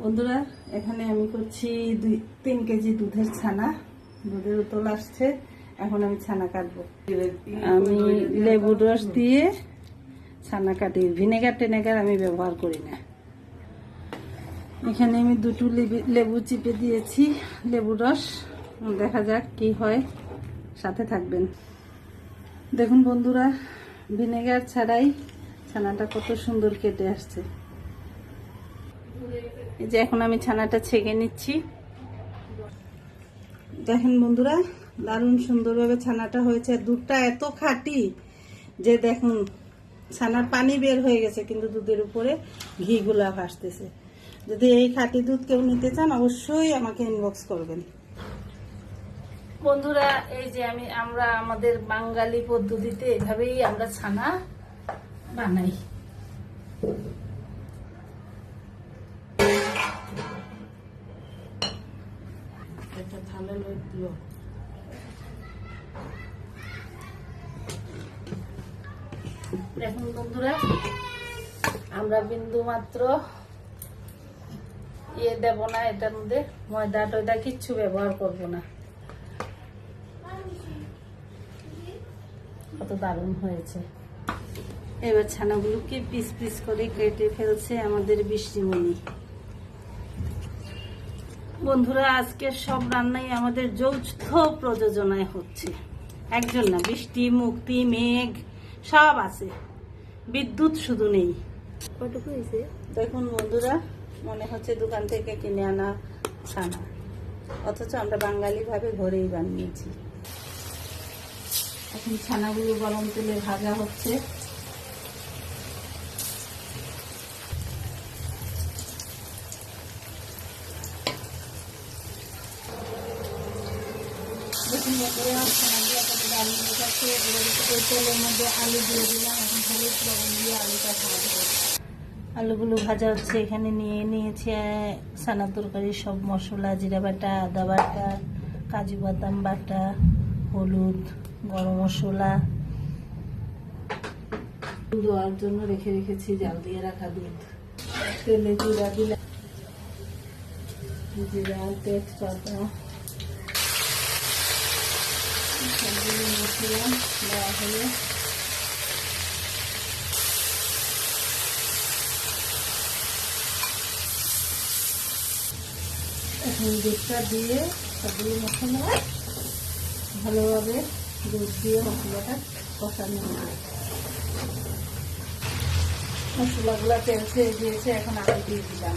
বন্ধুরা, এখানে আমি করছি 3 কেজি দুধের ছানা। দুধের উতল আসছে, এখন আমি ছানা কাটবো। আমি লেবুর রস দিয়ে ছানা কাটি, ভিনেগার টেনেগার আমি ব্যবহার করি না। এখানে আমি 2টো লেবু চিপে দিয়েছি লেবুর রস। দেখা যাক কি হয়, সাথে থাকবেন। দেখুন বন্ধুরা, ভিনেগার ছাড়াই ছানাটা কত সুন্দর কেটে আসছে। এই যে এখন আমি ছানাটা ছেঁকে নিচ্ছি। দেখেন বন্ধুরা, দারুণ সুন্দরভাবে ছানাটা হয়েছে। দুধটা এত খাঁটি যে দেখুন ছানার পানি বের হয়ে গেছে, কিন্তু দুধের উপরে ঘিগুলা ভাসতেছে। যদি এই খাঁটি দুধ কেউ নিতে চান, অবশ্যই আমাকে ইনবক্স করবেন। বন্ধুরা, এই যে আমরা আমাদের বাঙালি পদ্ধতিতে এভাবেই আমরা ছানা বানাই। একটা থালা লইল। দেখুন বন্ধুরা, আমরা বিন্দু মাত্র দেব না, এটার মধ্যে ময়দা টয়দা কিচ্ছু ব্যবহার করব না। কত দারুণ হয়েছে। এবার ছানাগুলোকে পিস পিস করে কেটে ফেলছে আমাদের বৃষ্টিমণি। বন্ধুরা, আজকে সব রান্নাই আমাদের যৌথ প্রযোজনায় হচ্ছে, একজন না। বৃষ্টি, মুক্তি, মেঘ সব আছে, বিদ্যুৎ শুধু নেই। দেখুন বন্ধুরা, মনে হচ্ছে দোকান থেকে কিনে আনা ছানা, অথচ আমরা বাঙালি ভাবে ঘরেই বানিয়েছি। এখন ছানাগুলো গরম তেলে ভাজা হচ্ছে। দেখুন বন্ধুরা, ছানাগুলো কত দারুণ দেখাচ্ছে। এবার তেলের মধ্যে আলু দিয়ে দিলাম। এখন হলুদ লবণ দিয়ে আলুটা ভাজা হবে। আলুগুলো ভাজা হচ্ছে। এখানে নিয়েছি ছানার তরকারি সব মশলা, জিরা বাটা, আদা বাটা, কাজু বাদাম বাটা, হলুদ, গরম মশলা দেওয়ার জন্য রেখেছি জাল দিয়ে রাখা দুধ। তেলে জিরা দিলাম, জিরা, তেজপাতা, সবগুলো মশলা দেওয়া হলো। এখন দুধটা দিয়ে সবগুলো মশলা ভালোভাবে দুধ দিয়ে মশলাটা কষানো হবে। মশলাগুলো তেল ছেড়ে দিয়েছে, এখন আলু দিয়ে দিলাম।